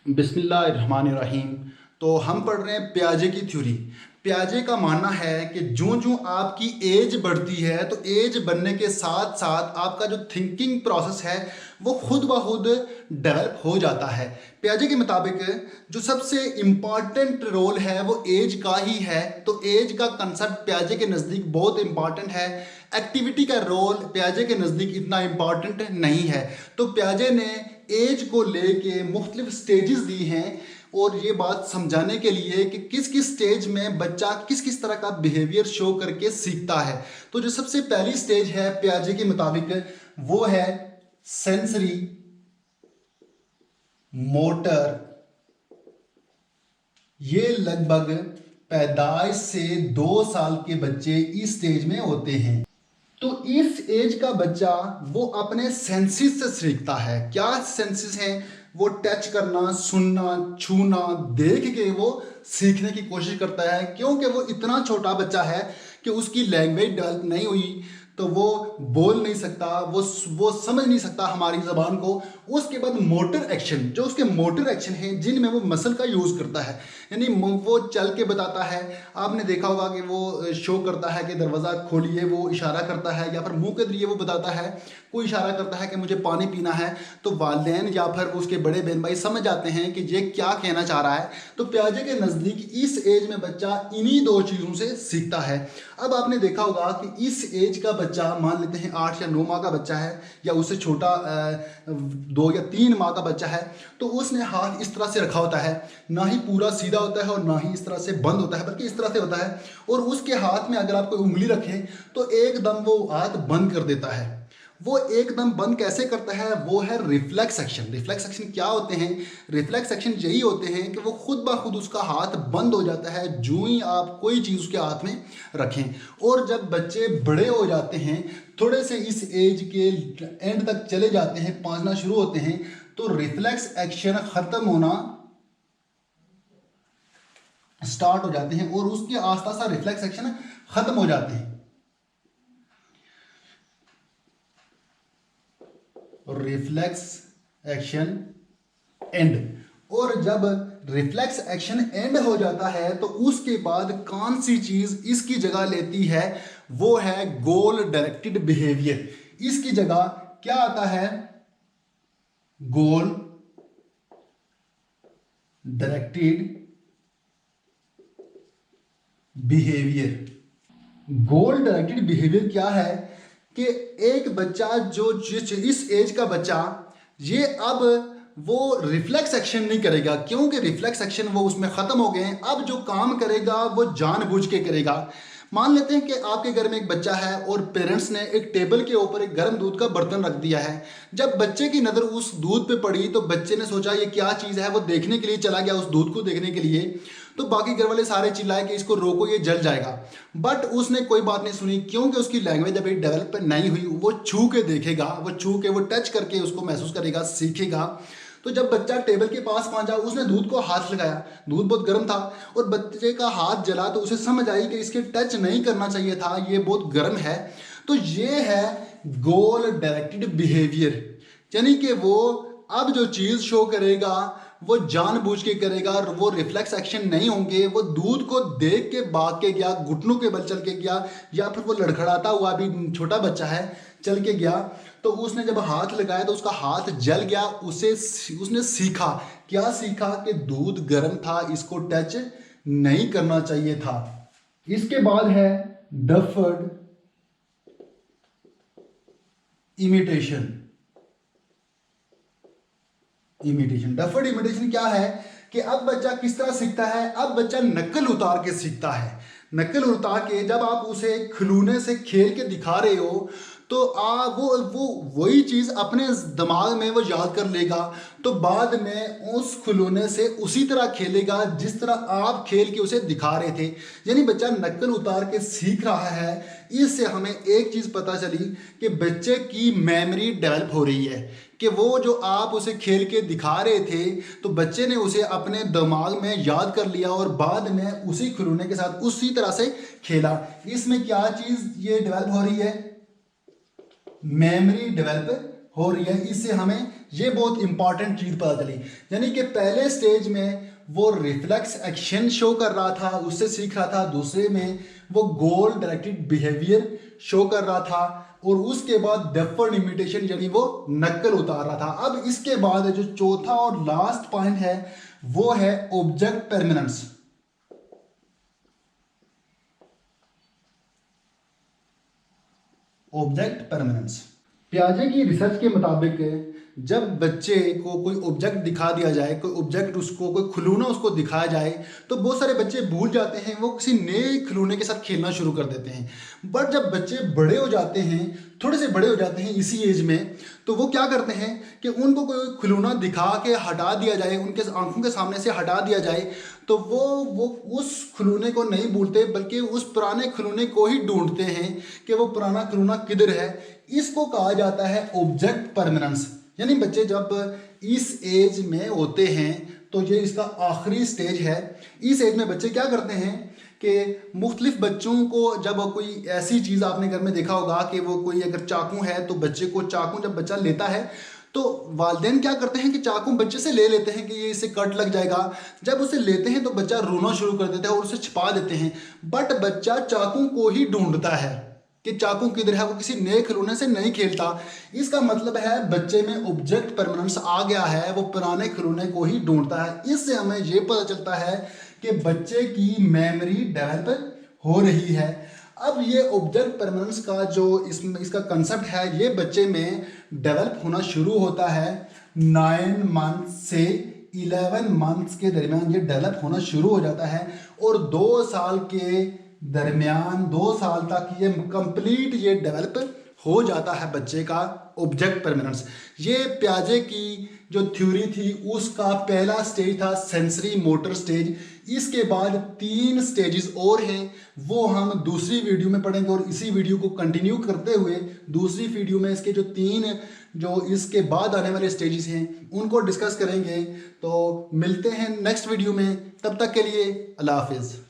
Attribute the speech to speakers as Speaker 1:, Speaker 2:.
Speaker 1: बिस्मिल्लाहिर्रहमानिर्रहीम। तो हम पढ़ रहे हैं प्याजे की थ्योरी। प्याजे का मानना है कि जो जो आपकी एज बढ़ती है तो एज बढ़ने के साथ साथ आपका जो थिंकिंग प्रोसेस है वो खुद ब खुद डेवलप हो जाता है। प्याजे के मुताबिक जो सबसे इम्पॉर्टेंट रोल है वो एज का ही है। तो एज का कंसेप्ट प्याजे के नज़दीक बहुत इम्पॉर्टेंट है। एक्टिविटी का रोल प्याजे के नज़दीक इतना इम्पॉर्टेंट नहीं है। तो प्याजे ने एज को लेके मुख्तलिफ स्टेजेस दी हैं और ये बात समझाने के लिए कि किस किस स्टेज में बच्चा किस किस तरह का बिहेवियर शो करके सीखता है। तो जो सबसे पहली स्टेज है प्याजे के मुताबिक वो है सेंसरी मोटर। ये लगभग पैदाइश से 2 साल के बच्चे इस स्टेज में होते हैं। तो इस एज का बच्चा वो अपने सेंसेस से सीखता है। क्या सेंसेस हैं? वो टच करना, सुनना, छूना, देख के वो सीखने की कोशिश करता है। क्योंकि वो इतना छोटा बच्चा है कि उसकी लैंग्वेज डेवलप नहीं हुई, तो वो बोल नहीं सकता, वो समझ नहीं सकता हमारी ज़बान को। उसके बाद मोटर एक्शन, जो उसके मोटर एक्शन हैं जिनमें वो मसल का यूज़ करता है, यानी वो चल के बताता है। आपने देखा होगा कि वो शो करता है कि दरवाज़ा खोलिए, वो इशारा करता है, या फिर मुंह के जरिए वो बताता है, कोई इशारा करता है कि मुझे पानी पीना है। तो वालिदैन या फिर उसके बड़े बहन भाई समझ जाते हैं कि ये क्या कहना चाह रहा है। तो प्याजे के नज़दीक इस एज में बच्चा इन्हीं 2 चीज़ों से सीखता है। अब आपने देखा होगा कि इस एज का बच्चा, मान लेते हैं 8 या 9 माह का बच्चा है, या उससे छोटा 2 या 3 माह का बच्चा है, तो उसने हाथ इस तरह से रखा होता है। ना ही पूरा सीधा होता है और ना ही इस तरह से बंद होता है, बल्कि इस तरह से होता है। और उसके हाथ में अगर आप कोई उंगली रखें तो एकदम वो हाथ बंद कर देता है। वो एकदम बंद कैसे करता है? वो है रिफ्लेक्स एक्शन। रिफ्लेक्स एक्शन क्या होते हैं? रिफ्लेक्स एक्शन यही होते हैं कि वो खुद ब खुद उसका हाथ बंद हो जाता है जो ही आप कोई चीज़ उसके हाथ में रखें। और जब बच्चे बड़े हो जाते हैं, थोड़े से इस एज के एंड तक चले जाते हैं, पहुंचना शुरू होते हैं, तो रिफ्लेक्स एक्शन ख़त्म होना स्टार्ट हो जाते हैं और उसके आस्ता आस्ता रिफ्लेक्स एक्शन ख़त्म हो जाते हैं। Reflex action and. और जब रिफ्लेक्स एक्शन एंड हो जाता है तो उसके बाद कौन सी चीज इसकी जगह लेती है? वो है गोल डायरेक्टेड बिहेवियर। इसकी जगह क्या आता है? गोल डायरेक्टेड बिहेवियर। गोल डायरेक्टेड बिहेवियर क्या है कि एक बच्चा जो जिस इस एज का बच्चा, ये अब वो रिफ्लेक्स एक्शन नहीं करेगा, क्योंकि रिफ्लेक्स एक्शन वो उसमें ख़त्म हो गए हैं। अब जो काम करेगा वो जानबूझ के करेगा। मान लेते हैं कि आपके घर में एक बच्चा है और पेरेंट्स ने एक टेबल के ऊपर एक गर्म दूध का बर्तन रख दिया है। जब बच्चे की नज़र उस दूध पे पड़ी तो बच्चे ने सोचा ये क्या चीज़ है, वो देखने के लिए चला गया, उस दूध को देखने के लिए। तो बाकी घर वाले सारे चिल्लाए कि इसको रोको, ये जल जाएगा। बट उसने कोई बात नहीं सुनी, क्योंकि उसकी लैंग्वेज अभी डेवलप नहीं हुई। वो छू के देखेगा, वो छू के, वो टच करके उसको महसूस करेगा, सीखेगा। तो जब बच्चा टेबल के पास पहुंचा, उसने दूध को हाथ लगाया, दूध बहुत गर्म था और बच्चे का हाथ जला, तो उसे समझ आई कि इसके टच नहीं करना चाहिए था, ये बहुत गर्म है। तो ये है गोल डायरेक्टेड बिहेवियर, यानी कि वो अब जो चीज़ शो करेगा वो जानबूझ के करेगा और वो रिफ्लेक्स एक्शन नहीं होंगे। वो दूध को देख के भाग के गया, घुटनों के बल चल के गया, या फिर वो लड़खड़ाता हुआ, अभी छोटा बच्चा है, चल के गया। तो उसने जब हाथ लगाया तो उसका हाथ जल गया। उसने सीखा, क्या सीखा? कि दूध गर्म था, इसको टच नहीं करना चाहिए था। इसके बाद है डफर्ड इमिटेशन। डफर्ड इमिटेशन क्या है कि अब बच्चा किस तरह सीखता है? अब बच्चा नकल उतार के सीखता है। नकल उतार के जब आप उसे खिलौने से खेल के दिखा रहे हो तो वो वही चीज़ अपने दिमाग में वो याद कर लेगा। तो बाद में उस खिलौने से उसी तरह खेलेगा जिस तरह आप खेल के उसे दिखा रहे थे। यानी बच्चा नकल उतार के सीख रहा है। इससे हमें एक चीज़ पता चली कि बच्चे की मेमोरी डेवलप हो रही है, कि वो जो आप उसे खेल के दिखा रहे थे तो बच्चे ने उसे अपने दिमाग में याद कर लिया और बाद में उसी खिलौने के साथ उसी तरह से खेला। इसमें क्या चीज़ ये डेवलप हो रही है? मेमोरी डेवलप हो रही है। इससे हमें ये बहुत इंपॉर्टेंट चीज पता चली, यानी कि पहले स्टेज में वो रिफ्लेक्स एक्शन शो कर रहा था, उससे सीख रहा था। दूसरे में वो गोल डायरेक्टेड बिहेवियर शो कर रहा था, और उसके बाद डेफर्ड इमिटेशन यानी वो नक्कल उतार रहा था। अब इसके बाद जो चौथा और लास्ट पॉइंट है वो है ऑब्जेक्ट परमानेंस। ऑब्जेक्ट परमानेंस पियाजे की रिसर्च के मुताबिक जब बच्चे को कोई ऑब्जेक्ट दिखा दिया जाए, कोई ऑब्जेक्ट उसको, कोई खिलौना उसको दिखाया जाए, तो बहुत सारे बच्चे भूल जाते हैं, वो किसी नए खिलौने के साथ खेलना शुरू कर देते हैं। बट जब बच्चे बड़े हो जाते हैं, थोड़े से बड़े हो जाते हैं इसी एज में, तो वो क्या करते हैं कि उनको कोई खिलौना दिखा के हटा दिया जाए, उनके आंखों के सामने से हटा दिया जाए, तो वो उस खिलौने को नहीं भूलते, बल्कि उस पुराने खिलौने को ही ढूंढते हैं कि वो पुराना खिलौना किधर है। इसको कहा जाता है ऑब्जेक्ट परमानेंस। यानी बच्चे जब इस एज में होते हैं, तो ये इसका आखिरी स्टेज है। इस एज में बच्चे क्या करते हैं कि मुख्तलिफ बच्चों को, जब कोई ऐसी चीज़ आपने घर में देखा होगा कि वो कोई अगर चाकू है, तो बच्चे को चाकू जब बच्चा लेता है, तो वालिदैन क्या करते हैं कि चाकू बच्चे से ले लेते हैं कि ये इसे कट लग जाएगा। जब उसे लेते हैं तो बच्चा रोना शुरू कर देता है और उसे छिपा देते हैं। बट बच्चा चाकू को ही ढूंढता है कि चाकू किधर है, वो किसी नए खिलौने से नहीं खेलता। इसका मतलब है बच्चे में ऑब्जेक्ट परमानेंस आ गया है, वो पुराने खिलौने को ही ढूंढता है। इससे हमें ये पता चलता है कि बच्चे की मेमोरी डेवलप हो रही है। अब ये ऑब्जेक्ट परमानेंस का जो इसका कंसेप्ट है, ये बच्चे में डेवलप होना शुरू होता है 9 मंथ से 11 मंथ्स के दरमियान। ये डेवलप होना शुरू हो जाता है, और 2 साल के दरमियान, 2 साल तक ये कंप्लीट ये डेवलप हो जाता है बच्चे का ऑब्जेक्ट परमानेंस। ये पियाजे की जो थ्योरी थी उसका पहला स्टेज था सेंसरी मोटर स्टेज। इसके बाद 3 स्टेजेस और हैं, वो हम दूसरी वीडियो में पढ़ेंगे, और इसी वीडियो को कंटिन्यू करते हुए दूसरी वीडियो में इसके जो 3 जो इसके बाद आने वाले स्टेजेस हैं उनको डिस्कस करेंगे। तो मिलते हैं नेक्स्ट वीडियो में, तब तक के लिए अल्लाह हाफिज़।